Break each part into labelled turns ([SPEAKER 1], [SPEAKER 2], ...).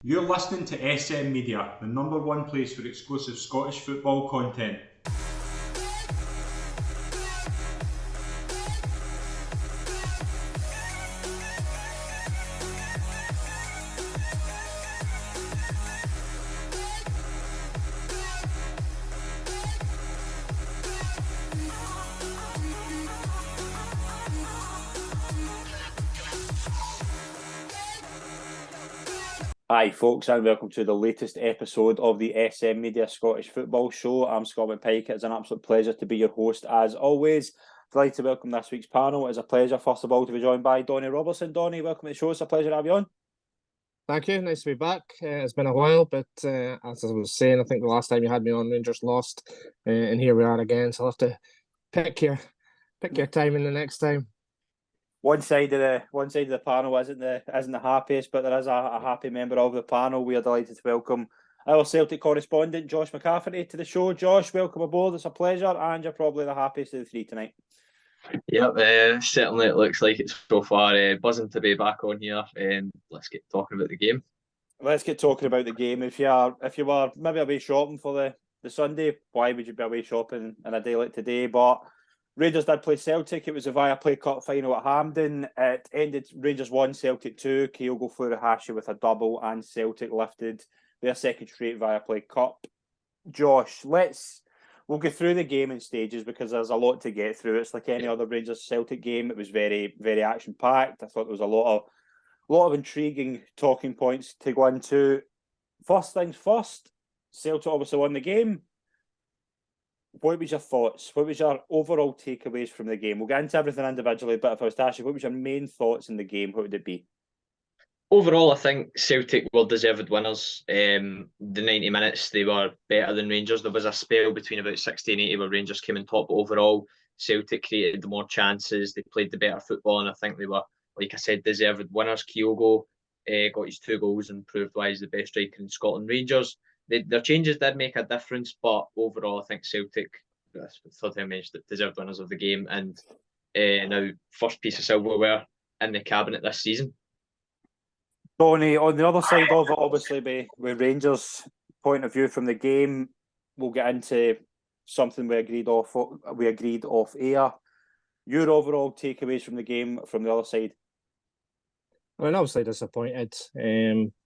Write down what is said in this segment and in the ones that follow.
[SPEAKER 1] You're listening to SM Media, the number one place for exclusive Scottish football content.
[SPEAKER 2] Hi folks, and welcome to the latest episode of the SM Media Scottish Football Show. I'm Scott McPike. It's an absolute pleasure to be your host as always. Delighted to welcome this week's panel. It's a pleasure, first of all, to be joined by Donnie Robertson. Donnie, welcome to the show. It's a pleasure to have you on.
[SPEAKER 3] Thank you. Nice to be back. It's been a while, but as I was saying, I think the last time you had me on, Rangers lost, and here we are again. So I'll have to pick your timing the next time.
[SPEAKER 2] One side of the panel isn't the happiest, but there is a happy member of the panel. We are delighted to welcome our Celtic correspondent, Josh McCafferty, to the show. Josh, welcome aboard. It's a pleasure, and you're probably the happiest of the three tonight.
[SPEAKER 4] Yep, certainly it looks like it's so far. Buzzing to be back on here, and let's get talking about the game.
[SPEAKER 2] Let's get talking about the game. If you were maybe away shopping for the Sunday, why would you be away shopping on a day like today? But Rangers did play Celtic. It was a ViaPlay Cup final at Hampden. It ended Rangers 1, Celtic 2. Kyogo Furuhashi with a double, and Celtic lifted their second straight ViaPlay Cup. Josh, we'll go through the game in stages because there's a lot to get through. It's like any other Rangers Celtic game. It was very, very action packed. I thought there was a lot of intriguing talking points to go into. First things first, Celtic obviously won the game. What was your thoughts? What was your overall takeaways from the game? We'll get into everything individually, but if I was to ask you, what was your main thoughts in the game? What would it be?
[SPEAKER 4] Overall, I think Celtic were deserved winners. The 90 minutes, they were better than Rangers. There was a spell between about 60 and 80 where Rangers came in top. But overall, Celtic created the more chances. They played the better football, and I think they were, like I said, deserved winners. Kyogo got his 2 goals and proved why he's the best striker in Scotland. Rangers, their changes did make a difference, but overall, I think Celtic, that's the third time I mentioned it, deserved winners of the game, and now first piece of silverware in the cabinet this season.
[SPEAKER 2] Donnie, on the other side of it, obviously, with Rangers' point of view from the game, we'll get into something we agreed off air. Your overall takeaways from the game from the other side?
[SPEAKER 3] I mean, obviously disappointed.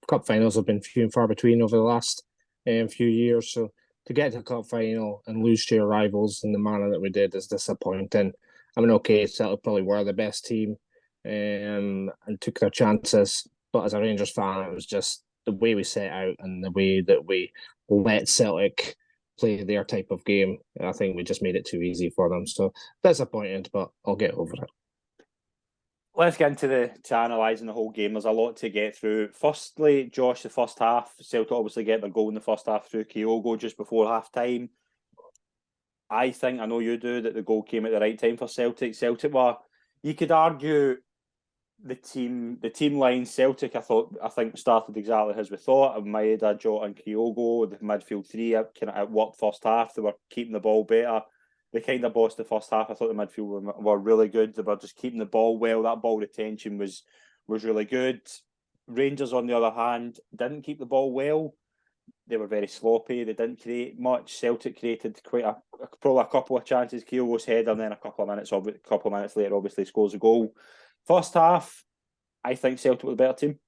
[SPEAKER 3] Cup finals have been few and far between over the last few years. So to get to the cup final and lose to your rivals in the manner that we did is disappointing. I mean, okay, Celtic probably were the best team and took their chances. But as a Rangers fan, it was just the way we set out and the way that we let Celtic play their type of game. I think we just made it too easy for them. So disappointed, but I'll get over it.
[SPEAKER 2] Let's get into analysing the whole game. There's a lot to get through. Firstly, Josh, the first half, Celtic obviously get their goal in the first half through Kyogo just before half-time. I know you do, that the goal came at the right time for Celtic. Celtic were, you could argue, the team line. Celtic, I think started exactly as we thought. Maeda, Jota and Kyogo, the midfield three, kind of outworked first half. They were keeping the ball better. They kind of bossed the first half. I thought the midfield were really good. They were just keeping the ball well. That ball retention was really good. Rangers, on the other hand, didn't keep the ball well. They were very sloppy. They didn't create much. Celtic created probably a couple of chances. Kyogo's header, and then a couple of minutes later, obviously scores a goal. First half, I think Celtic were the better team.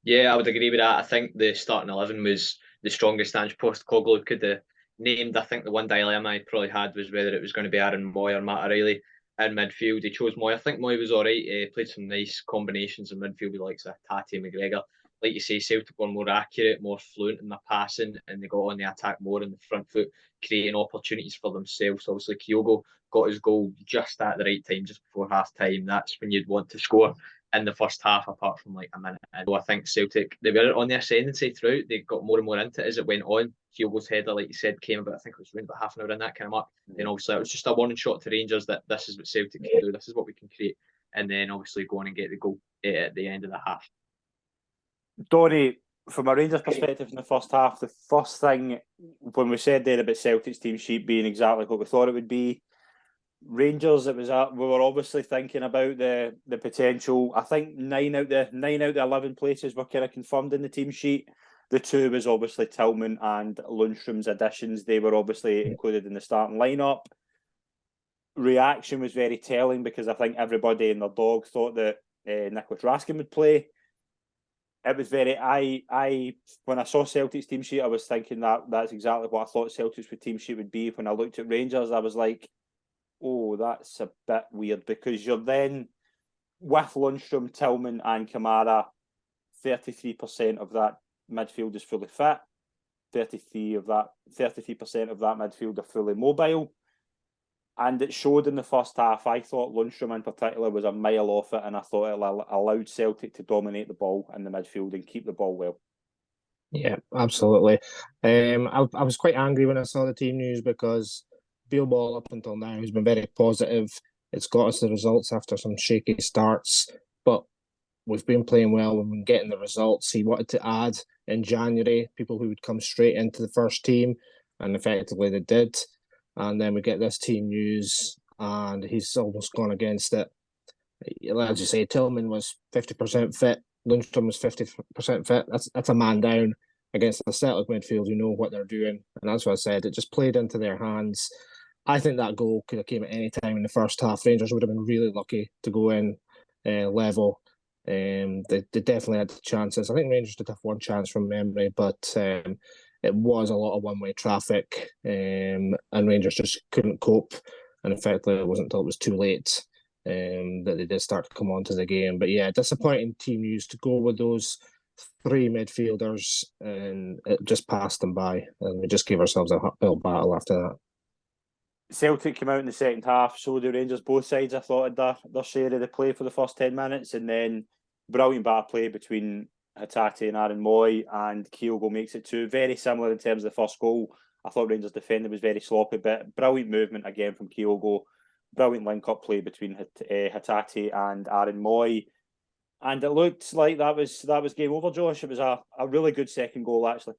[SPEAKER 4] Yeah, I would agree with that. I think the starting 11 was the strongest. Ange Postecoglou could have named. I think the one dilemma I probably had was whether it was going to be Aaron Moy or Matt O'Reilly in midfield. He chose Moy. I think Moy was all right. He played some nice combinations in midfield with likes of Tati McGregor. Like you say, Celtic were more accurate, more fluent in their passing, and they got on the attack more in the front foot, creating opportunities for themselves. Obviously, Kyogo got his goal just at the right time, just before half-time. That's when you'd want to score in the first half, apart from like a minute. And I think Celtic, they were on the ascendancy throughout. They got more and more into it as it went on. Kyogo's header, like you said, came about, I think it was around about half an hour in that kind of mark. Then obviously it was just a warning shot to Rangers that this is what Celtic can do, this is what we can create. And then obviously go on and get the goal at the end of the half.
[SPEAKER 2] Donnie, from a Rangers perspective in the first half, the first thing when we said there about Celtic's team sheet being exactly what we thought it would be, Rangers, we were obviously thinking about the potential. I think 9 out of the 11 places were kind of confirmed in the team sheet. The 2 was obviously Tillman and Lundstrom's additions. They were obviously included in the starting lineup. Reaction was very telling because I think everybody and their dog thought that Nicholas Raskin would play. It was very. When I saw Celtic's team sheet, I was thinking that's exactly what I thought Celtic's team sheet would be. When I looked at Rangers, I was like, oh, that's a bit weird because you're then with Lundstrom, Tillman, and Kamara, 33% of that midfield is fully fit. 33% of that midfield are fully mobile. And it showed in the first half. I thought Lundstrom in particular was a mile off it, and I thought it allowed Celtic to dominate the ball in the midfield and keep the ball well.
[SPEAKER 3] Yeah, absolutely. I was quite angry when I saw the team news because Beale Ball up until now has been very positive. It's got us the results after some shaky starts, but we've been playing well. We've been getting the results. He wanted to add in January people who would come straight into the first team, and effectively they did. And then we get this team news, and he's almost gone against it. As you say, Tillman was 50% fit. Lundstrom was 50% fit. That's a man down against the Celtic midfield who know what they're doing. And that's what I said. It just played into their hands. I think that goal could have came at any time in the first half. Rangers would have been really lucky to go in level. They definitely had the chances. I think Rangers did have one chance from memory, but it was a lot of one-way traffic, and Rangers just couldn't cope. And effectively, it wasn't until it was too late that they did start to come onto the game. But yeah, disappointing team news to go with those 3 midfielders, and it just passed them by, and we just gave ourselves a uphill battle after that.
[SPEAKER 2] Celtic came out in the second half, so the Rangers, both sides, I thought, had their share of the play for the first 10 minutes, and then brilliant bar play between Hatate and Aaron Moy, and Kyogo makes it 2. Very similar in terms of the first goal. I thought Rangers' defender was very sloppy, but brilliant movement again from Kyogo. Brilliant link-up play between Hatate and Aaron Moy. And it looked like that was game over, Josh. It was a really good second goal, actually.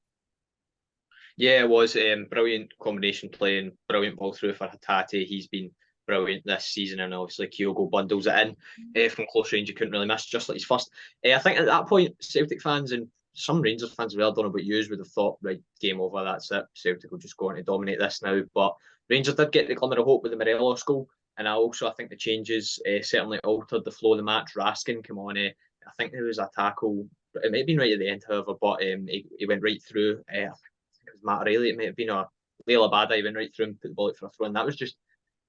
[SPEAKER 4] Yeah, it was brilliant combination play and brilliant ball through for Hatate. He's been brilliant this season, and obviously Kyogo bundles it in from close range. You couldn't really miss, just like his first. I think at that point, Celtic fans and some Rangers fans as well, I don't know about you, would have thought, right, game over, that's it. Celtic will just go on to dominate this now. But Rangers did get the glimmer of hope with the Morelos goal, and I think the changes certainly altered the flow of the match. Raskin came on. I think there was a tackle. It might have been right at the end, however, but he went right through. I think it was Matt Riley. It might have been a Leila Bada. He went right through and put the ball out for a throw, and that was just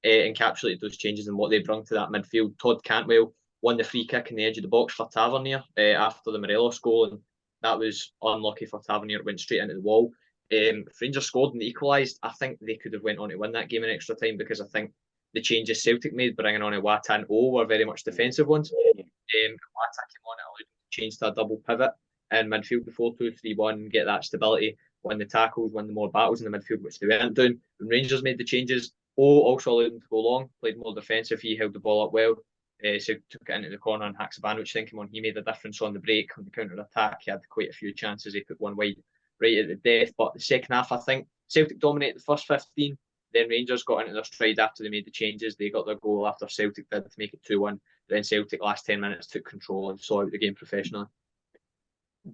[SPEAKER 4] encapsulated those changes and what they brought to that midfield. Todd Cantwell won the free kick in the edge of the box for Tavernier after the Morelos goal, and that was unlucky for Tavernier. It went straight into the wall. If Rangers scored and equalised, I think they could have went on to win that game in extra time, because I think the changes Celtic made, bringing on a Watan O, were very much defensive ones. Wata came on, it allowed them to change to a double pivot in midfield before 2-3-1, get that stability, win the tackles, win the more battles in the midfield, which they weren't doing. When Rangers made the changes, O also allowed them to go long, played more defensive. He held the ball up well. So took it into the corner, and Haksabanovic then came on. He made a difference on the break, on the counter attack. He had quite a few chances. He put one wide right at the death. But the second half, I think Celtic dominated the first 15. Then Rangers got into their stride after they made the changes. They got their goal after Celtic did to make it 2-1. Then Celtic last 10 minutes took control and saw out the game professionally.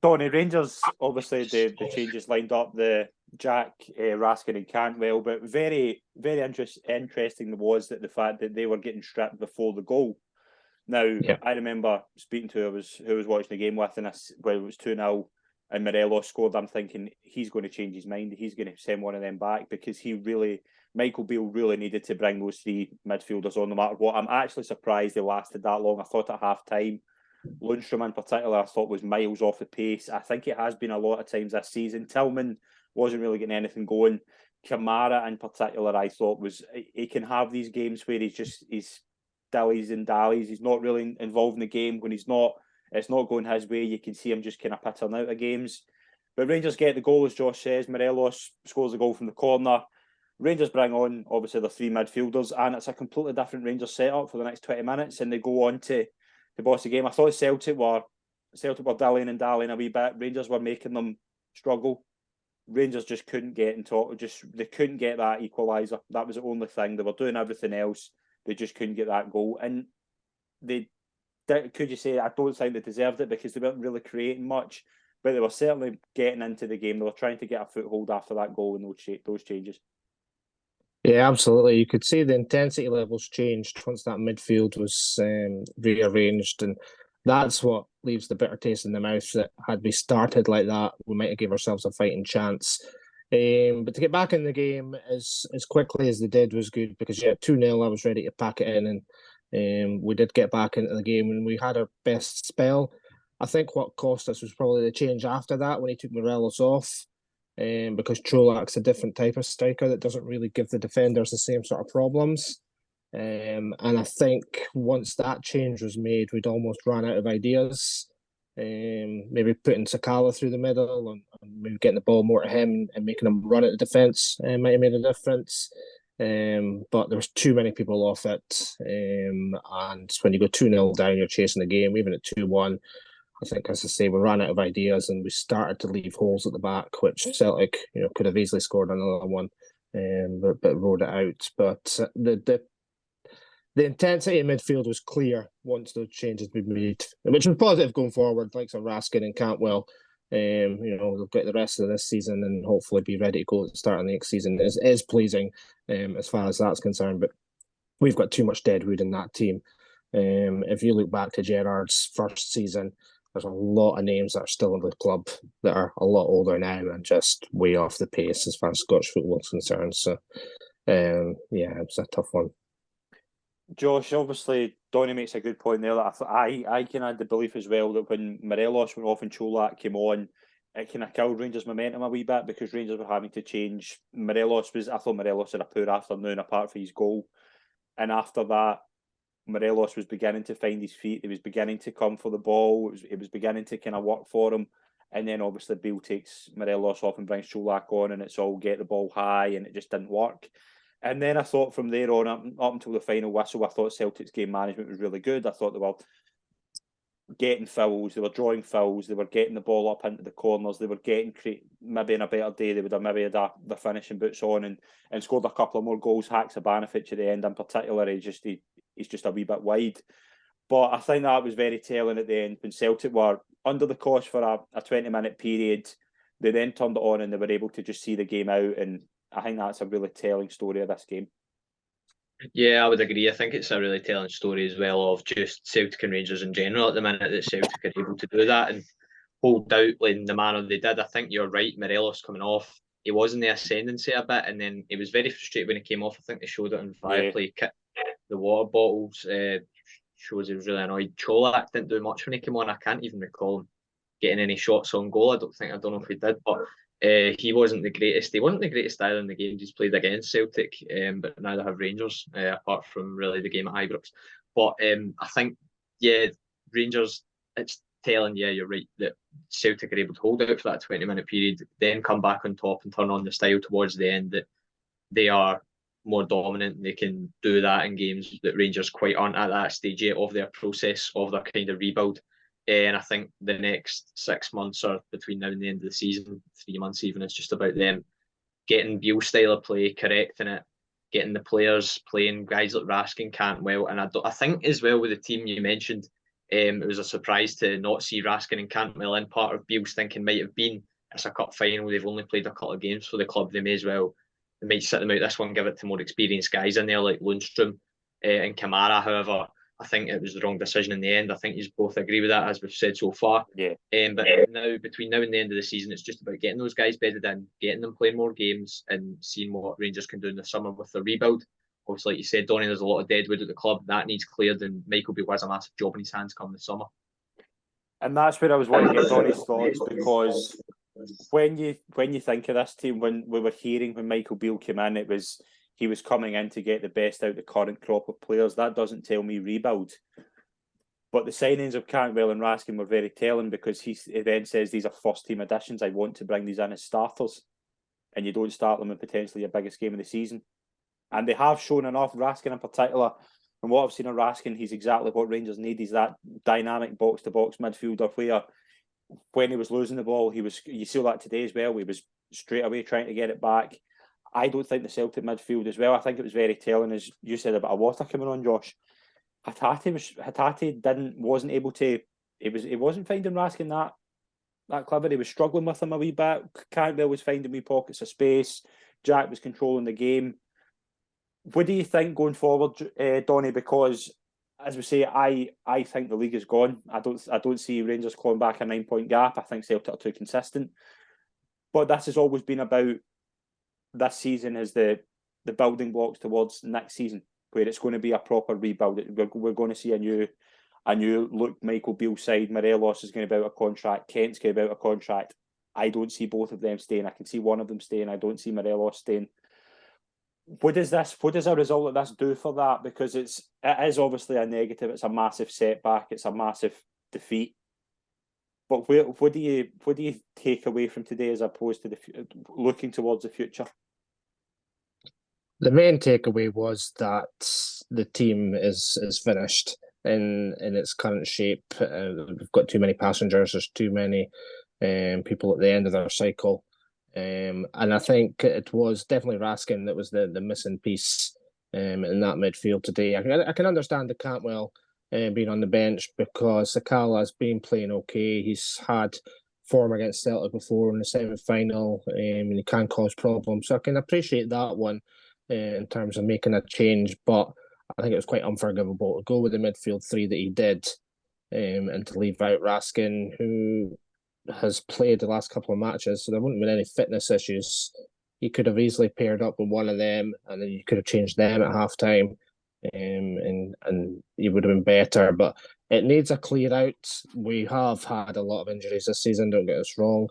[SPEAKER 2] Donnie, Rangers, obviously the changes lined up the Jack, Raskin and Cantwell, but very, very interesting was that the fact that they were getting stripped before the goal. Now, yeah. I remember speaking to who I was watching the game with, and when it was 2-0 and Morelos scored, I'm thinking he's going to change his mind. He's going to send one of them back, because Michael Beale really needed to bring those 3 midfielders on no matter what. I'm actually surprised they lasted that long. I thought at half-time, Lundstrom in particular, I thought was miles off the pace. I think it has been a lot of times this season. Tillman wasn't really getting anything going. Kamara in particular, I thought he can have these games where he's dillies and dallies. He's not really involved in the game. When it's not going his way, you can see him just kind of pittering out of games. But Rangers get the goal, as Josh says. Morelos scores the goal from the corner. Rangers bring on, obviously, their 3 midfielders, and it's a completely different Rangers setup for the next 20 minutes, and they go on to the boss of the game. I thought Celtic were dillying and dallying a wee bit. Rangers were making them struggle. Rangers just couldn't get they couldn't get that equaliser. That was the only thing. They were doing everything else. they just couldn't get that goal. And could you say, I don't think they deserved it because they weren't really creating much, but they were certainly getting into the game. They were trying to get a foothold after that goal and those changes.
[SPEAKER 3] Yeah, absolutely. You could see the intensity levels changed once that midfield was rearranged, and that's what leaves the bitter taste in the mouth that had we started like that, we might have given ourselves a fighting chance. But to get back in the game as quickly as they did was good because, 2-0, I was ready to pack it in, and we did get back into the game and we had our best spell. I think what cost us was probably the change after that when he took Morelos off. Because Cholak's a different type of striker that doesn't really give the defenders the same sort of problems. And I think once that change was made, we'd almost ran out of ideas. Maybe putting Sakala through the middle and maybe getting the ball more to him and making him run at the defence might have made a difference. But there was too many people off it. And when you go 2-0 down, you're chasing the game, even at 2-1. I think, as I say, we ran out of ideas and we started to leave holes at the back, which Celtic, could have easily scored another one, but rode it out. But the intensity in midfield was clear once those changes had been made, which was positive going forward. Like some Raskin and Cantwell, they'll get the rest of this season and hopefully be ready to go at the start of the next season. It is pleasing as far as that's concerned, but we've got too much deadwood in that team. If you look back to Gerrard's first season, there's a lot of names that are still in the club that are a lot older now and just way off the pace as far as Scottish football is concerned. So, it was a tough one.
[SPEAKER 2] Josh, obviously, Donnie makes a good point there. That I kind of had the belief as well that when Morelos went off and Cholak came on, it kind of killed Rangers' momentum a wee bit because Rangers were having to change. I thought Morelos had a poor afternoon apart from his goal. And after that, Morelos was beginning to find his feet. He was beginning to come for the ball. It was beginning to kind of work for him. And then obviously Beale takes Morelos off and brings Cholak on, and it's all get the ball high, and it just didn't work. And then I thought from there on, up until the final whistle, I thought Celtic's game management was really good. I thought they were getting fouls, they were drawing fouls, they were getting the ball up into the corners, they were getting, maybe in a better day, they would have maybe had their finishing boots on and scored a couple of more goals. Haksabanovic at the end in particular, he's just a wee bit wide. But I think that was very telling at the end when Celtic were under the cosh for a 20-minute period. They then turned it on and they were able to just see the game out, and I think that's a really telling story of this game.
[SPEAKER 4] Yeah, I would agree. I think it's a really telling story as well of just Celtic and Rangers in general at the minute that Celtic are able to do that and hold out in the manner they did. I think you're right, Morelos coming off, he was in the ascendancy a bit and then he was very frustrated when he came off. I think they showed it on ViaPlay. Kicked the water bottles, shows he was really annoyed. Cholak didn't do much when he came on. I can't even recall him getting any shots on goal. I don't know if he did, but he wasn't the greatest. He wasn't the greatest style in the games he's played against Celtic, but neither have Rangers, apart from really the game at Ibrox. But I think, Rangers, it's telling, you're right, that Celtic are able to hold out for that 20-minute period, then come back on top and turn on the style towards the end, that they are more dominant. They can do that in games that Rangers quite aren't at that stage yet of their process, of their kind of rebuild. And I think the next 6 months, or between now and the end of the season, 3 months even, it's just about them getting Beale's style of play, correcting it, getting the players playing, guys like Raskin, Cantwell. And I think as well with the team you mentioned, it was a surprise to not see Raskin and Cantwell in. Part of Beale's thinking might have been, it's a cup final, they've only played a couple of games for the club, they might sit them out this one, give it to more experienced guys in there like Lundstrom and Kamara. However, I think it was the wrong decision in the end. I think you both agree with that, as we've said so far.
[SPEAKER 2] Yeah.
[SPEAKER 4] But now, between now and the end of the season, it's just about getting those guys bedded in, getting them playing more games, and seeing what Rangers can do in the summer with the rebuild. Obviously, like you said, Donnie, there's a lot of deadwood at the club that needs cleared, and Michael Beale has a massive job in his hands come the summer.
[SPEAKER 2] And that's where I was wanting to get Donnie's thoughts, because when you think of this team, when we were hearing when Michael Beale came in, he was coming in to get the best out of the current crop of players. That doesn't tell me rebuild. But the signings of Cantwell and Raskin were very telling, because he then says these are first team additions. I want to bring these in as starters. And you don't start them in potentially your biggest game of the season. And they have shown enough. Raskin in particular, from what I've seen of Raskin, he's exactly what Rangers need. He's that dynamic box-to-box midfielder where when he was losing the ball, you saw that today as well. He was straight away trying to get it back. I don't think the Celtic midfield as well. I think it was very telling, as you said, about a water coming on, Josh. Hatate wasn't able to. He wasn't finding Raskin that clever. He was struggling with him a wee bit. Cantwell was finding wee pockets of space. Jack was controlling the game. What do you think going forward, Donnie? Because as we say, I think the league is gone. I don't see Rangers clawing back a 9-point gap. I think Celtic are too consistent. But this has always been about this season as the building blocks towards next season, where it's going to be a proper rebuild. We're going to see a new look. Michael Beale side. Morelos is going to be out of contract. Kent's going to be out of contract. I don't see both of them staying. I can see one of them staying. I don't see Morelos staying. What does a result of this do for that? Because it is obviously a negative. It's a massive setback. It's a massive defeat. But what do you take away from today as opposed to looking towards the future?
[SPEAKER 3] The main takeaway was that the team is finished in its current shape. We've got too many passengers. There's too many people at the end of their cycle. And I think it was definitely Raskin that was the missing piece in that midfield today. I can understand the Cantwell being on the bench because Sakala's been playing okay. He's had form against Celtic before in the semi-final, and he can cause problems. So I can appreciate that one in terms of making a change, but I think it was quite unforgivable to go with the midfield three that he did and to leave out Raskin, who has played the last couple of matches, so there wouldn't have been any fitness issues. He could have easily paired up with one of them, and then you could have changed them at half-time, and he would have been better. But it needs a clear out. We have had a lot of injuries this season, don't get us wrong.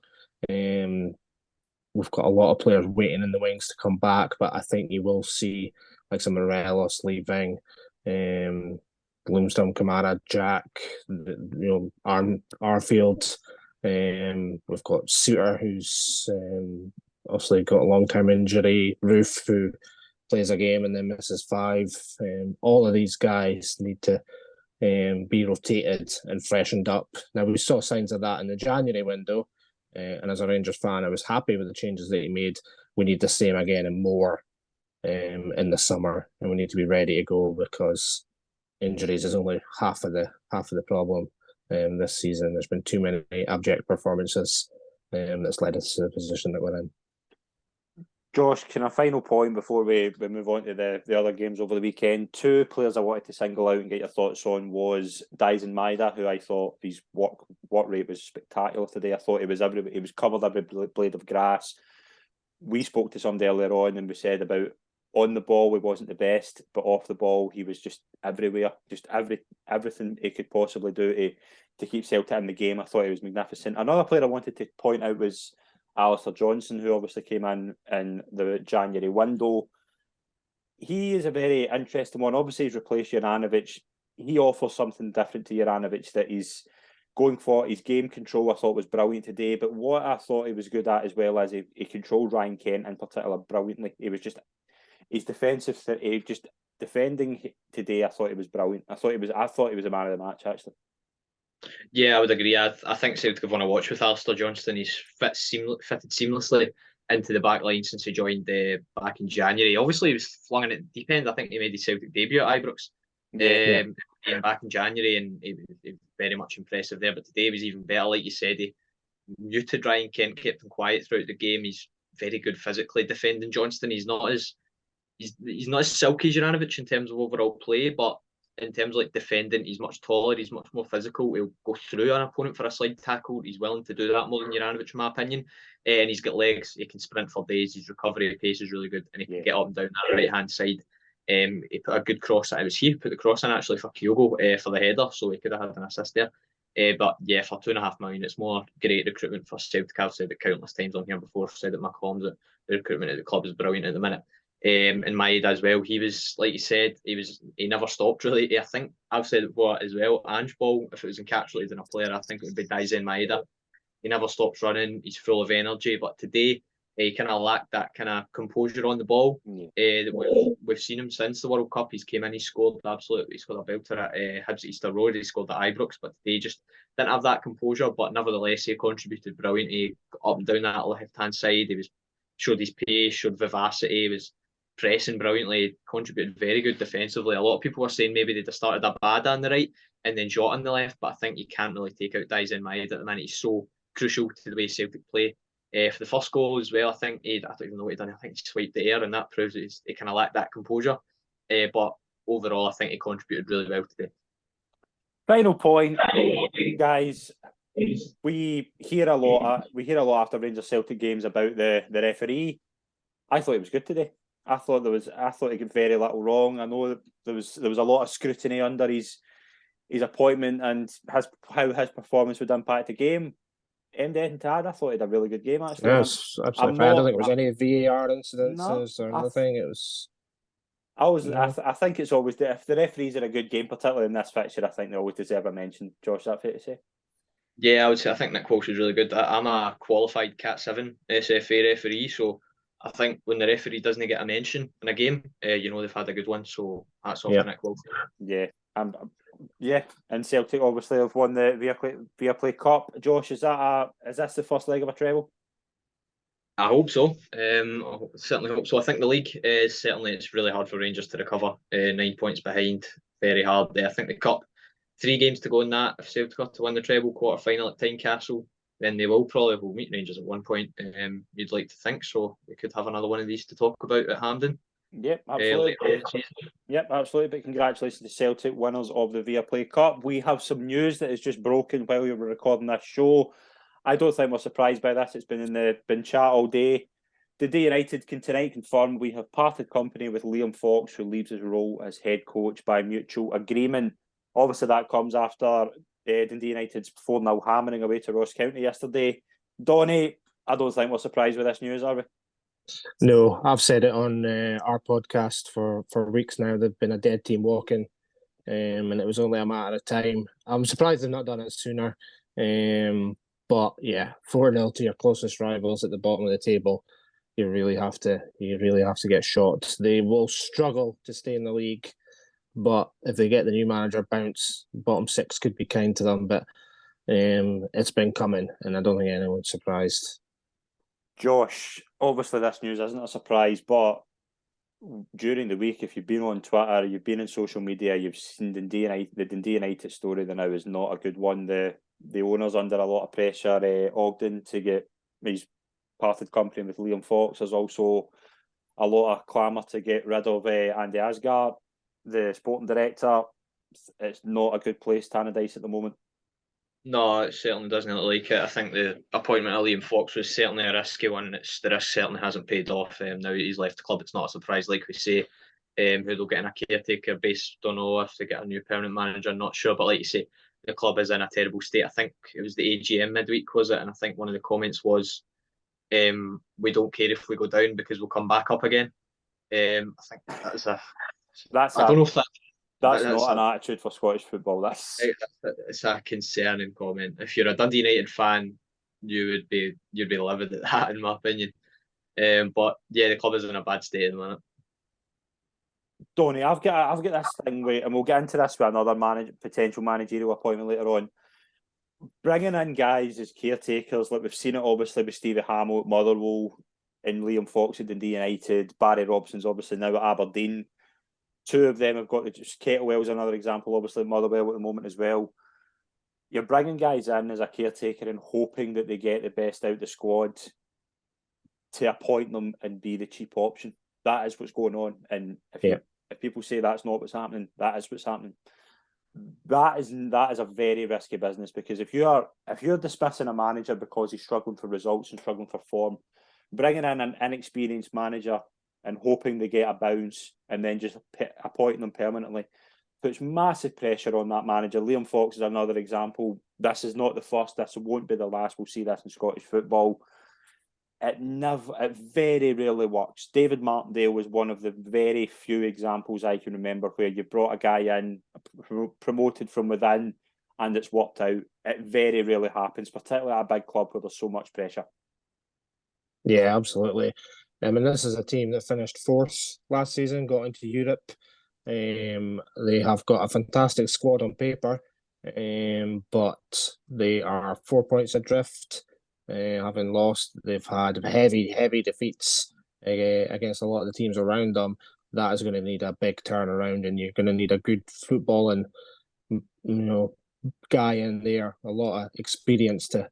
[SPEAKER 3] We've got a lot of players waiting in the wings to come back, but I think you will see like some Morelos leaving, Bloomstone, Kamara, Jack, Arfield. We've got Suter, who's obviously got a long-term injury. Roof, who plays a game and then misses 5. All of these guys need to be rotated and freshened up. Now, we saw signs of that in the January window, and as a Rangers fan, I was happy with the changes that he made. We need the same again and more in the summer, and we need to be ready to go because injuries is only half of the problem. This season, there's been too many abject performances that's led us to the position that we're in.
[SPEAKER 2] Josh, can a final point before we move on to the other games over the weekend? 2 players I wanted to single out and get your thoughts on was Dyson Maeda, who I thought his work rate was spectacular today. I thought he was covered every blade of grass. We spoke to somebody earlier on and we said about on the ball he wasn't the best, but off the ball he was just everywhere, just everything he could possibly do to keep Celtic in the game. I thought he was magnificent. Another player I wanted to point out was Alistair Johnson, who obviously came in the January window. He is a very interesting one. Obviously, he's replaced Juranovic. He offers something different to Juranovic that he's going for. His game control, I thought, was brilliant today. But what I thought he was good at as well as he controlled Ryan Kent in particular brilliantly. He was just his defensive, just defending today. I thought he was brilliant. I thought he was a man of the match actually.
[SPEAKER 4] Yeah, I would agree. I think Celtic have won a watch with Alistair Johnston. He's fitted seamlessly into the back line since he joined back in January. Obviously, he was flung in at the deep end. I think he made his Celtic debut at Ibrox back in January, and he was very much impressive there. But today was even better. Like you said, he muted Ryan Kent, kept him quiet throughout the game. He's very good physically defending Johnston. He's not as silky as Juranovic in terms of overall play, but in terms of like defending, he's much taller, he's much more physical. He'll go through an opponent for a slide tackle. He's willing to do that more than Juranovic, in my opinion. And he's got legs. He can sprint for days. His recovery pace is really good, and he can get up and down that right hand side. He put a good cross. It was he who put the cross in actually for Kyogo for the header, so he could have had an assist there. But yeah, for £2.5 million, it's more great recruitment for Celtic. I've said it countless times on here before. I've said it in my columns that the recruitment at the club is brilliant at the minute. And Maeda as well, he was, like you said, he never stopped really. I think I've said it before as well, Ange Ball, if it was encapsulated in a player, I think it would be Dyson Maeda. He never stops running, he's full of energy, but today he kind of lacked that kind of composure on the ball. That we've seen him since the World Cup. He's came in, he scored a belter at Hibs at Easter Road, he scored at Ibrox, but today just didn't have that composure, but nevertheless he contributed brilliantly. He got up and down that left hand side, he was showed his pace, showed vivacity, was pressing brilliantly, contributed very good defensively. A lot of people were saying maybe they'd have started Abada on the right and then Jota on the left, but I think you can't really take out Daizen Maeda at the minute. He's so crucial to the way Celtic play. For the first goal as well, I think I don't even know what he done. I think he swiped the air, and that proves that he kind of lacked that composure. But overall, I think he contributed really well today.
[SPEAKER 2] Final point, guys. We hear a lot after Rangers Celtic games about the referee. I thought he was good today. I thought he got very little wrong. I know there was a lot of scrutiny under his appointment and how his performance would impact the game. And Tad, I thought he had a really good game actually.
[SPEAKER 3] Yes, absolutely. I don't think there was any VAR incidences or nothing. It was.
[SPEAKER 2] I think it's always if the referees are a good game, particularly in this fixture, I think they always deserve a mention. Josh, is that fair to say?
[SPEAKER 4] Yeah, I would say I think Nick Walsh is really good. I'm a qualified Cat 7 SFA referee, so I think when the referee doesn't get a mention in a game, they've had a good one. So hats off to Nick Walsh.
[SPEAKER 2] Yeah, and Celtic obviously have won the ViaPlay Cup. Josh, is this the first leg of a treble?
[SPEAKER 4] I hope so. I certainly hope so. I think the league is it's really hard for Rangers to recover. 9 points behind, very hard. I think the cup, 3 games to go in that. If Celtic are to win the treble quarter final at Tynecastle, then they will meet Rangers at 1 point. You'd like to think so. We could have another one of these to talk about at Hampden.
[SPEAKER 2] Yep, absolutely. Yep, absolutely. But congratulations to Celtic, winners of the ViaPlay Cup. We have some news that has just broken while we were recording this show. I don't think we're surprised by this. It's been chat all day. Dundee United can tonight confirm we have parted company with Liam Fox, who leaves his role as head coach by mutual agreement. Obviously, that comes after Dundee United's 4-0 hammering away to Ross County yesterday. Donnie, I don't think we're surprised with this news, are we?
[SPEAKER 3] No, I've said it on our podcast for weeks now. They've been a dead team walking, and it was only a matter of time. I'm surprised they've not done it sooner. But yeah, 4-0 to your closest rivals at the bottom of the table, you really have to get shot. They will struggle to stay in the league, but if they get the new manager bounce, bottom 6 could be kind to them. But it's been coming, and I don't think anyone's surprised.
[SPEAKER 2] Josh, obviously this news isn't a surprise, but during the week, if you've been on Twitter, you've been in social media, you've seen the Dundee United story that now is not a good one. The owner's under a lot of pressure. Ogden to get his parted company with Liam Fox. There's also a lot of clamour to get rid of Andy Asgard, the sporting director. It's not a good place, Tannadice, at the moment.
[SPEAKER 4] No, it certainly doesn't look like it. I think the appointment of Liam Fox was certainly a risky one. The risk certainly hasn't paid off. Now he's left the club, it's not a surprise, like we say. Who they'll get in a caretaker base, don't know. If they get a new permanent manager, not sure. But like you say, the club is in a terrible state. I think it was the AGM midweek, was it? And I think one of the comments was, we don't care if we go down because we'll come back up again. I think I don't know if
[SPEAKER 2] that's not an attitude for Scottish football.
[SPEAKER 4] It's a concerning comment. If you're a Dundee United fan, you'd be livid at that, in my opinion. But yeah, the club is in a bad state at the minute.
[SPEAKER 2] Donnie, I've got this thing and we'll get into this with another potential managerial appointment later on. Bringing in guys as caretakers, like we've seen it obviously with Stevie Hamill at Motherwell and Liam Fox at Dundee United. Barry Robson's obviously now at Aberdeen. 2 of them have got Kettlewell's another example, obviously at Motherwell at the moment as well. You're bringing guys in as a caretaker and hoping that they get the best out of the squad to appoint them and be the cheap option. That is what's going on. And if people say that's not what's happening, that is what's happening. That is a very risky business, because if you're dismissing a manager because he's struggling for results and struggling for form, bringing in an inexperienced manager and hoping they get a bounce and then just appointing them permanently puts massive pressure on that manager. Liam Fox is another example. This is not the first. This won't be the last. We'll see this in Scottish football. It very rarely works. David Martindale was one of the very few examples I can remember where you brought a guy in, promoted from within, and it's worked out. It very rarely happens, particularly at a big club where there's so much pressure.
[SPEAKER 3] Yeah, absolutely. I mean, this is a team that finished 4th last season, got into Europe. They have got a fantastic squad on paper, but they are 4 points adrift. having lost. They've had heavy defeats against a lot of the teams around them. That is going to need a big turnaround, and you're going to need a good footballing, guy in there, a lot of experience to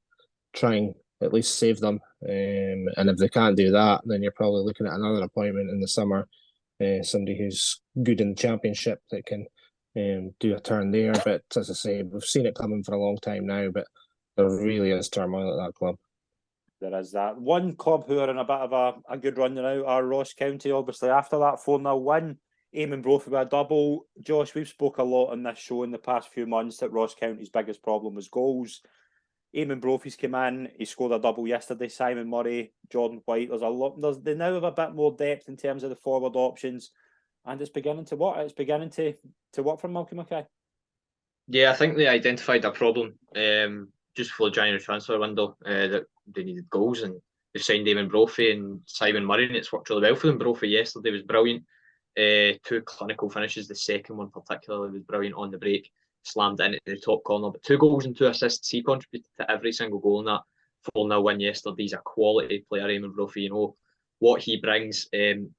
[SPEAKER 3] try and at least save them. And if they can't do that, then you're probably looking at another appointment in the summer. Somebody who's good in the Championship that can do a turn there. But as I say, we've seen it coming for a long time now, but there really is turmoil at that club.
[SPEAKER 2] There is that. One club who are in a bit of a good run now are Ross County, obviously, after that 4-0 win. Eamon Brophy with a double. Josh, we've spoke a lot on this show in the past few months that Ross County's biggest problem was goals. Eamon Brophy's come in. He scored a double yesterday. Simon Murray, Jordan White. They now have a bit more depth in terms of the forward options, and it's beginning to work. It's beginning to work for Malky Mackay.
[SPEAKER 4] Yeah, I think they identified a problem just before the January transfer window that they needed goals, and they signed Eamon Brophy and Simon Murray, and it's worked really well for them. Brophy yesterday was brilliant. 2 clinical finishes. The second one particularly was brilliant on the break. Slammed it into the top corner. But 2 goals and 2 assists. He contributed to every single goal in that 4-0 win yesterday. He's a quality player, Eamon Brophy. You know what he brings. And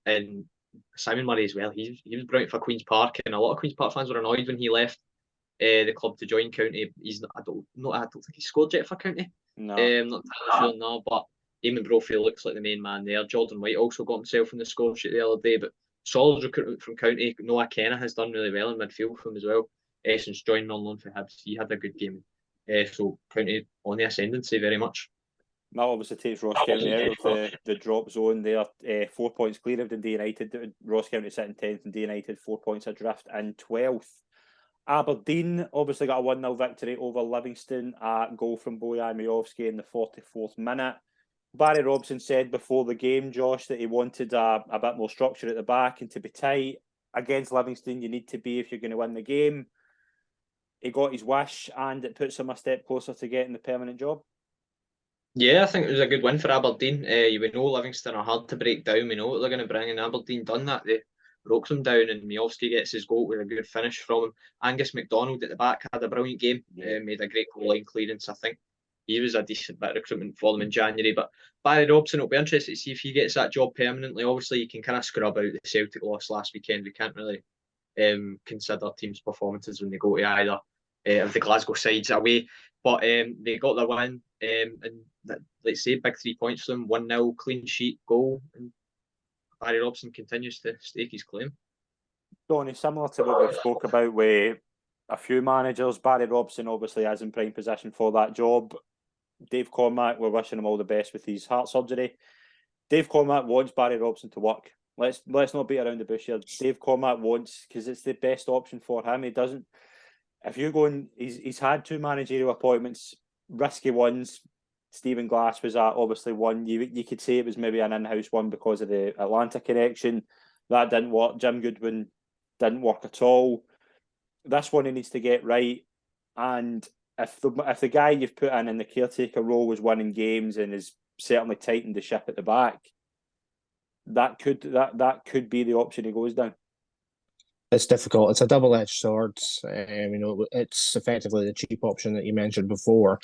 [SPEAKER 4] Simon Murray as well. He was brilliant for Queen's Park, and a lot of Queen's Park fans were annoyed when he left the club to join County. I don't think he scored yet for County.
[SPEAKER 2] No,
[SPEAKER 4] not entirely sure now, but Eamon Brophy looks like the main man there. Jordan White also got himself in the score sheet the other day, but solid recruitment from County. Noah Kenna has done really well in midfield for him as well. Since joining on loan for Hibs, he had a good game. So County on the ascendancy very much.
[SPEAKER 2] that obviously takes Ross County out of the drop zone. They are 4 points clear of Dundee United. Ross County sitting 10th, Dundee United 4 points adrift in 12th. Aberdeen obviously got a 1-0 victory over Livingston, a goal from Bojan Majowski in the 44th minute. Barry Robson said before the game, Josh, that he wanted a bit more structure at the back and to be tight. Against Livingston, you need to be if you're going to win the game. He got his wish, and it puts him a step closer to getting the permanent job.
[SPEAKER 4] Yeah, I think it was a good win for Aberdeen. We know Livingston are hard to break down. We know what they're going to bring, and Aberdeen done that. They broke them down, and Miovski gets his goal with a good finish from him. Angus MacDonald at the back had a brilliant game. Made a great goal line clearance. I think he was a decent bit of recruitment for them in January. But Barry Robson, it'll be interesting to see if he gets that job permanently. Obviously, you can kind of scrub out the Celtic loss last weekend. We can't really consider teams' performances when they go to either of the Glasgow sides away. But they got their win, and let's say big 3 points for them. 1-0 clean sheet goal, and Barry Robson continues to stake his claim.
[SPEAKER 2] Donnie, similar to what we spoke about with a few managers, Barry Robson obviously is in prime position for that job. Dave Cormack, we're wishing him all the best with his heart surgery. Dave Cormack wants Barry Robson to work. Let's not beat around the bush here. Dave Cormack wants, because it's the best option for him. He doesn't. If you're going, he's had 2 managerial appointments, risky ones. Stephen Glass was obviously one. You could say it was maybe an in-house one because of the Atlanta connection. That didn't work. Jim Goodwin didn't work at all. This one he needs to get right. And if the guy you've put in the caretaker role was winning games and has certainly tightened the ship at the back, that could be the option he goes down.
[SPEAKER 3] It's difficult. It's a double-edged sword. It's effectively the cheap option that you mentioned before.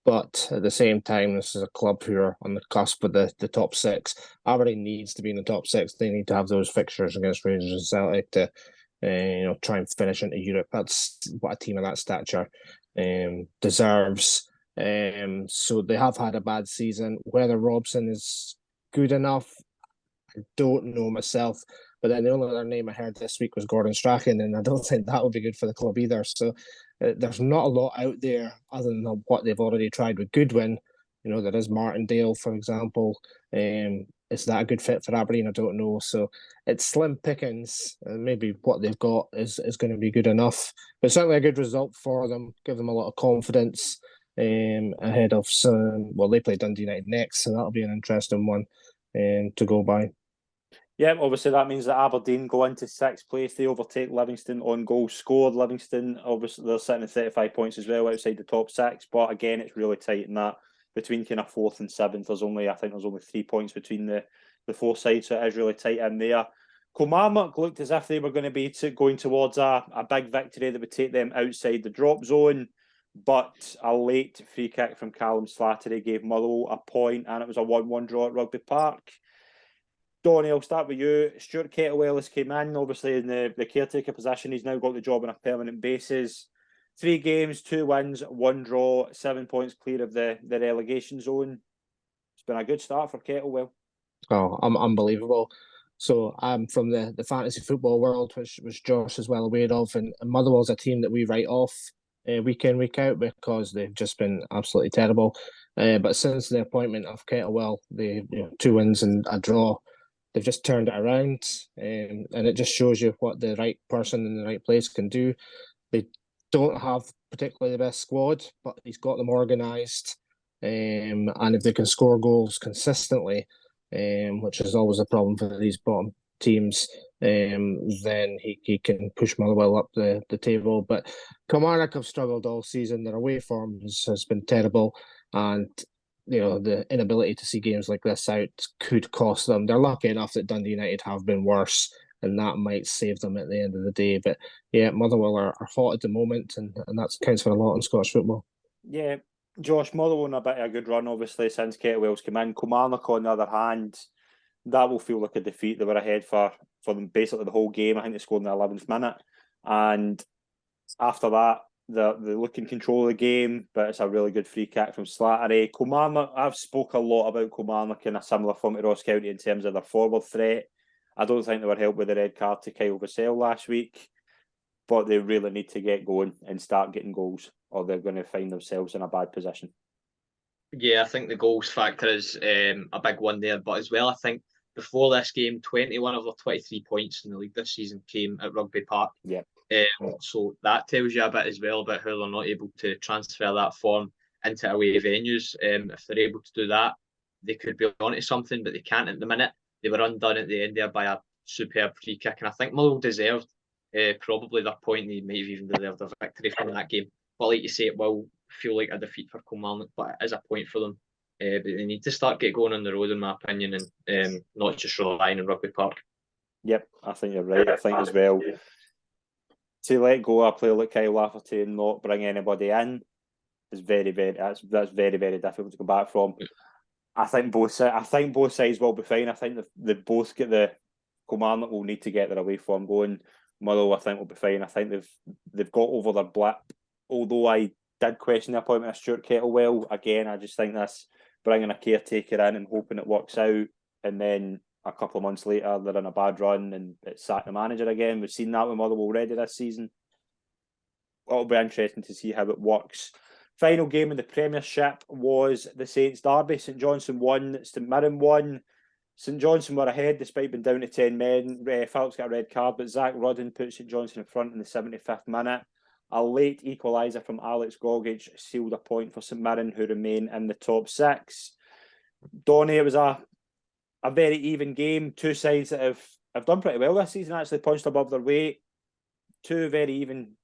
[SPEAKER 3] But at the same time, this is a club who are on the cusp of the top 6. Aberdeen needs to be in the top 6. They need to have those fixtures against Rangers and Celtic to try and finish into Europe. That's what a team of that stature deserves. So they have had a bad season. Whether Robson is good enough, I don't know myself. But then the only other name I heard this week was Gordon Strachan, and I don't think that would be good for the club either. So there's not a lot out there other than what they've already tried with Goodwin. There is Martindale, for example. Is that a good fit for Aberdeen? I don't know. So it's slim pickings. Maybe what they've got is going to be good enough. But certainly a good result for them. Give them a lot of confidence ahead of they play Dundee United next, so that'll be an interesting one to go by.
[SPEAKER 2] Yeah, obviously that means that Aberdeen go into 6th place. They overtake Livingston on goals scored. Livingston, obviously, they're sitting at 35 points as well outside the top 6. But again, it's really tight in that between kind of 4th and 7th. There's only 3 points between the 4 sides, so it is really tight in there. Kilmarnock looked as if they were going to be going towards a big victory that would take them outside the drop zone. but a late free kick from Callum Slattery gave Motherwell a point, and it was a 1-1 draw at Rugby Park. Donnie, I'll start with you. Stuart Kettlewell has came in, obviously in the caretaker position. He's now got the job on a permanent basis. 3 games, 2 wins, 1 draw, 7 points clear of the relegation zone. It's been a good start for Kettlewell.
[SPEAKER 3] Oh, unbelievable. So I'm from the fantasy football world, which Josh is well aware of, and Motherwell's a team that we write off week in, week out because they've just been absolutely terrible. But since the appointment of Kettlewell, 2 wins and a draw, they've just turned it around, and it just shows you what the right person in the right place can do. They don't have particularly the best squad, but he's got them organised, and if they can score goals consistently, which is always a problem for these bottom teams, then he can push Motherwell up the table. But Kilmarnock have struggled all season. Their away form has been terrible, and the inability to see games like this out could cost them. They're lucky enough that Dundee United have been worse, and that might save them at the end of the day. But yeah, Motherwell are hot at the moment, and that counts for a lot in Scottish football.
[SPEAKER 2] Yeah, Josh, Motherwell on a bit of a good run, obviously, since Kettlewell's come in. Kilmarnock, on the other hand, that will feel like a defeat. They were ahead for them basically the whole game. I think they scored in the 11th minute. And after that, they look in control of the game, but it's a really good free kick from Slattery. Kilmarnock, I've spoke a lot about Kilmarnock in a similar form to Ross County in terms of their forward threat. I don't think they were helped with the red card to Kyle Vassell last week, but they really need to get going and start getting goals, or they're going to find themselves in a bad position.
[SPEAKER 4] Yeah, I think the goals factor is a big one there, but as well, I think before this game, 21 of their 23 points in the league this season came at Rugby Park.
[SPEAKER 2] Yeah.
[SPEAKER 4] So that tells you a bit as well about how they're not able to transfer that form into away venues. If they're able to do that, they could be onto something, but they can't at the minute. They were undone at the end there by a superb free kick, and I think Motherwell deserved probably their point. They might have even deserved a victory from that game. But like you say, it will feel like a defeat for Kilmarnock, but it is a point for them. But they need to start get going on the road, in my opinion, and not just relying on Rugby Park.
[SPEAKER 2] Yep, I think you're right. I think as well, to let go of a player like Kyle Lafferty and not bring anybody in is very, very that's very, very difficult to go back from. I think both sides will be fine. I think they both get the Kilmarnock will need to get their away form going. Motherwell, I think, will be fine. I think they've got over their blip. Although I did question the appointment of Stuart Kettlewell, again, I just think this bringing a caretaker in and hoping it works out, and then a couple of months later they're in a bad run and it's sacked the manager again. We've seen that with Motherwell already this season. It'll be interesting to see how it works. Final game in the Premiership was the Saints derby. St Johnstone won, St Mirren won. St Johnstone were ahead despite being down to 10 men. Phillips got a red card, but Zach Rudden put St Johnstone in front in the 75th minute. A late equaliser from Alex Gogic sealed a point for St Mirren, who remain in the top 6. Donnie, it was a very even game. Two sides that have done pretty well this season, actually punched above their weight. Two very even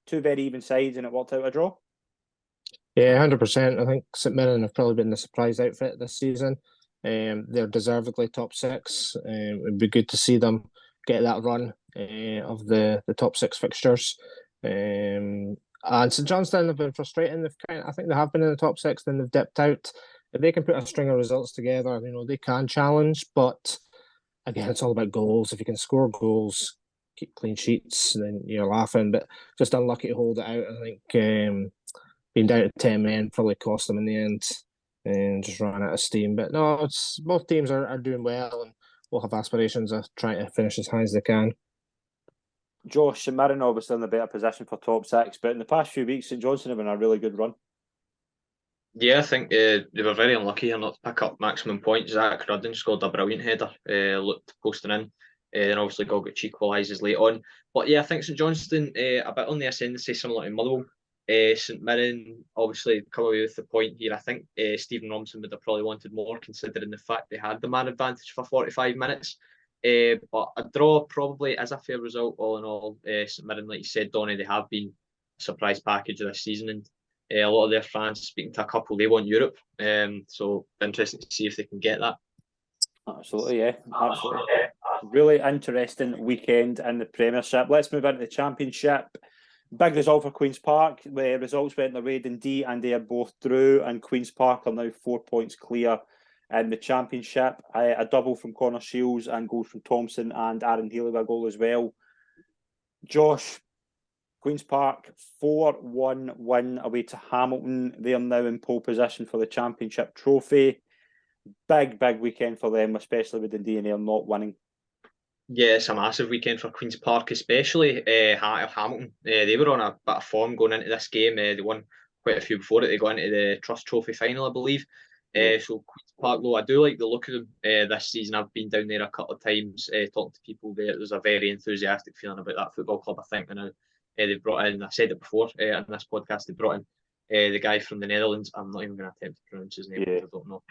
[SPEAKER 2] sides, and it worked out a draw.
[SPEAKER 3] Yeah, 100%. I think St Mirren have probably been the surprise outfit this season. They're deservedly top 6. It'd be good to see them get that run of the top 6 fixtures. And St Johnstone have been frustrating. I think they have been in the top 6, then they've dipped out. If they can put a string of results together, they can challenge. But again, it's all about goals. If you can score goals, keep clean sheets, then you're laughing. But just unlucky to hold it out. I think being down to 10 men probably cost them in the end, and just ran out of steam. But no, both teams are doing well, and will have aspirations of trying to finish as high as they can.
[SPEAKER 2] Josh, St Mirren obviously in a better position for top 6, but in the past few weeks, St Johnstone have been a really good run.
[SPEAKER 4] Yeah, I think they were very unlucky here not to pick up maximum points. Zach Rudden scored a brilliant header, looked posting in, and obviously Gogic equalises late on. But yeah, I think St Johnstone a bit on the ascendancy, similar to Motherwell. St Mirren obviously come away with the point here. I think Stephen Robinson would have probably wanted more, considering the fact they had the man advantage for 45 minutes. But a draw probably is a fair result all in all. St Mirren, like you said, Donnie, they have been a surprise package of this season, and a lot of their fans, speaking to a couple, they want Europe. So interesting to see if they can get that.
[SPEAKER 2] Absolutely, yeah. Absolutely. Really interesting weekend in the Premiership. Let's move into the Championship. Big result for Queen's Park. The results went their way. Dundee and they are both drew, and Queen's Park are now 4 points clear in the Championship. A double from Connor Shields and goals from Thompson and Aaron Healy with a goal as well. Josh, Queen's Park 4-1 win away to Hamilton. They are now in pole position for the Championship trophy. Big weekend for them, especially with Dundee and they are not winning.
[SPEAKER 4] Yeah, it's a massive weekend for Queen's Park, especially Hamilton. They were on a bit of form going into this game. They won quite a few before it. They got into the Trust Trophy final, I believe. So Queen's Park, though, I do like the look of them this season. I've been down there a couple of times talking to people there. There's a very enthusiastic feeling about that football club, I think. And they've brought in, I said it before in this podcast, they brought in the guy from the Netherlands. I'm not even going to attempt to pronounce his name because I don't know.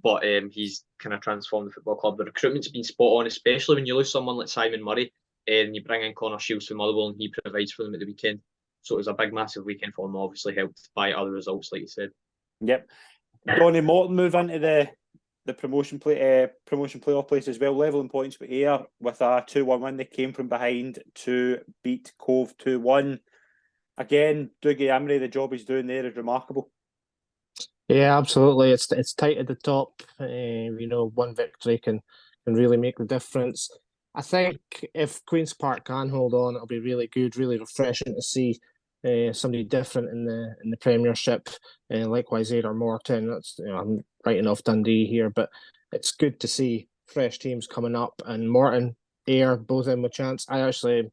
[SPEAKER 4] But he's kind of transformed the football club. The recruitment's been spot on, especially when you lose someone like Simon Murray and you bring in Connor Shields from Motherwell and he provides for them at the weekend. So it was a big, massive weekend for them, obviously helped by other results, like you said.
[SPEAKER 2] Yep. Donnie Morton move into the promotion playoff place as well, levelling points with Ayr with a 2-1 win. They came from behind to beat Cove 2-1. Again, Dougie Emery, the job he's doing there is remarkable.
[SPEAKER 3] Yeah, absolutely. It's tight at the top. One victory can really make the difference. I think if Queen's Park can hold on, it'll be really good, really refreshing to see somebody different in the Premiership. Likewise, Ayr Morton. That's I'm writing off Dundee here, but it's good to see fresh teams coming up. And Morton, Ayr, both in with chance. I actually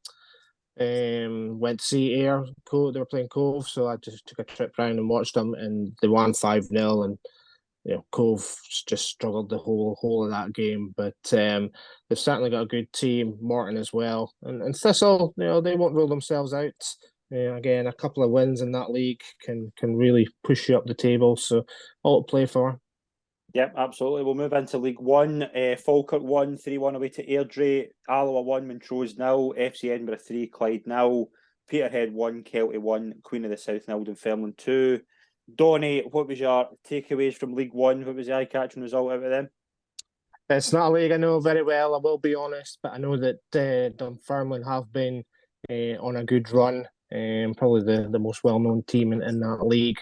[SPEAKER 3] went to see Ayr. They were playing Cove, so I just took a trip round and watched them, and they won 5-0. And Cove just struggled the whole of that game, but they've certainly got a good team. Morton as well, and Thistle, they won't rule themselves out. Again, a couple of wins in that league can really push you up the table. So all to play for.
[SPEAKER 2] Yep, absolutely. We'll move into League One. Falkirk won 3-1 away to Airdrie. Alloa 1, Montrose 0. FC Edinburgh 3, Clyde 0. Peterhead 1, Kelty 1. Queen of the South 0, Dunfermline 2. Donnie, what was your takeaways from League One? What was the eye-catching result out of them?
[SPEAKER 3] It's not a league I know very well, I will be honest, but I know that Dunfermline have been on a good run. Probably the most well-known team in that league.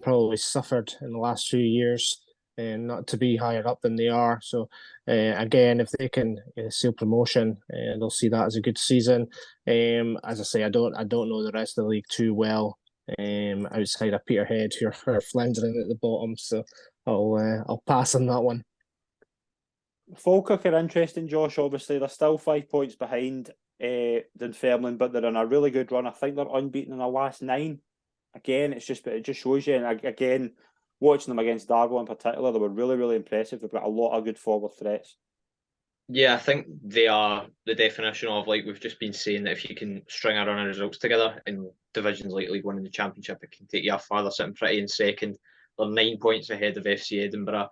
[SPEAKER 3] Probably suffered in the last few years. Not to be higher up than they are. So again, if they can seal promotion, they'll see that as a good season. As I say, I don't know the rest of the league too well. Outside of Peterhead, who are floundering at the bottom, so I'll pass on that one.
[SPEAKER 2] Falkirk are interesting, Josh. Obviously, they're still 5 points behind Dunfermline, but they're on a really good run. I think they're unbeaten in their last 9. Again, it just shows you. And again, watching them against Darvel in particular, they were really, really impressive. They've got a lot of good forward threats.
[SPEAKER 4] Yeah, I think they are the definition of, like we've just been saying, that if you can string a run of results together in divisions like League One and the Championship, it can take you farther, sitting pretty in second. They're 9 points ahead of FC Edinburgh,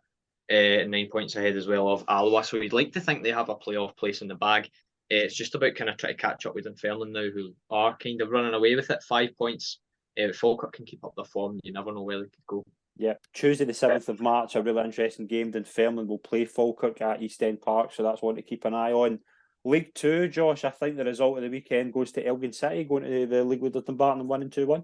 [SPEAKER 4] 9 points ahead as well of Alloa. So we'd like to think they have a playoff place in the bag. It's just about kind of trying to catch up with Dunfermline now, who are kind of running away with it. 5 points. If Falkirk can keep up their form, you never know where they could go.
[SPEAKER 2] Yeah, Tuesday the 7th of March, a really interesting game. Dunfermline will play Falkirk at East End Park, so that's one to keep an eye on. League 2, Josh, I think the result of the weekend goes to Elgin City, going to the league leaders Dumbarton and winning 2-1.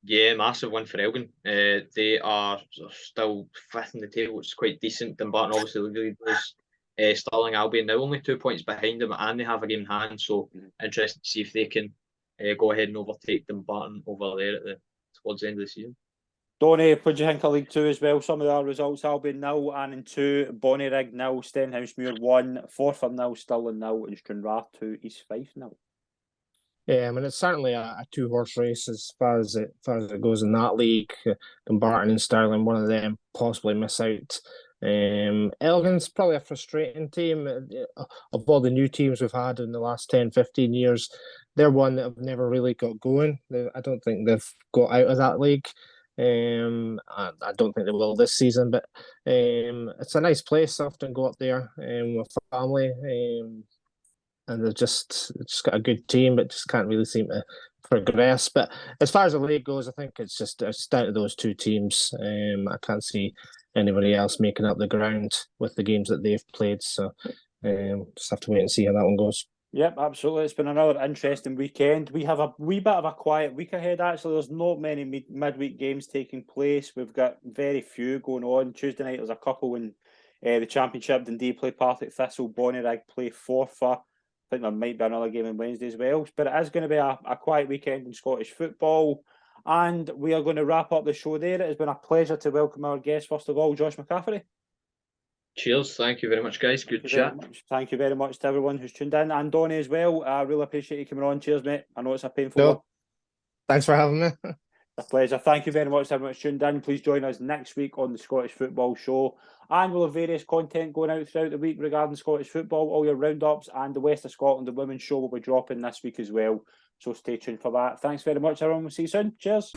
[SPEAKER 4] Yeah, massive win for Elgin. They are still 5th in the table, which is quite decent. Dumbarton obviously league leaders. Stirling Albion now only 2 points behind them, and they have a game in hand, so interesting to see if they can go ahead and overtake Dumbarton over there towards the end of the season.
[SPEAKER 2] Donnie, what do you think of League 2 as well? Some of the results: Albion 0, Annan 2, Bonnyrigg 0, Stenhousemuir 1, Forfar 0, Stirling 0, and Stranraer 2, East Fife 0.
[SPEAKER 3] Yeah, I mean, it's certainly a two-horse race as far as it goes in that league. Dumbarton and Stirling, one of them possibly miss out. Elgin's probably a frustrating team. Of all the new teams we've had in the last 10, 15 years, they're one that have never really got going. I don't think they've got out of that league. I don't think they will this season, but it's a nice place. I often go up there with family, and they've just got a good team, but just can't really seem to progress. But as far as the league goes, I think it's down to those two teams. I can't see anybody else making up the ground with the games that they've played. So just have to wait and see how that one goes.
[SPEAKER 2] Yep, absolutely. It's been another interesting weekend. We have a wee bit of a quiet week ahead, actually. There's not many midweek games taking place. We've got very few going on. Tuesday night, there's a couple in the Championship. Dundee play Partick Thistle, Bonnyrigg play Forfar. I think there might be another game on Wednesday as well. But it is going to be a quiet weekend in Scottish football. And we are going to wrap up the show there. It has been a pleasure to welcome our guest, first of all, Josh McCafferty.
[SPEAKER 4] Cheers. Thank you very much, guys. Good chat.
[SPEAKER 2] Thank you very much to everyone who's tuned in. And Donnie as well. I really appreciate you coming on. Cheers, mate. I know it's a painful one.
[SPEAKER 3] Thanks for having me.
[SPEAKER 2] A pleasure. Thank you very much to everyone who's tuned in. Please join us next week on the Scottish Football Show. And we'll have various content going out throughout the week regarding Scottish football, all your roundups, and the West of Scotland, the Women's Show will be dropping this week as well. So stay tuned for that. Thanks very much, everyone. We'll see you soon. Cheers.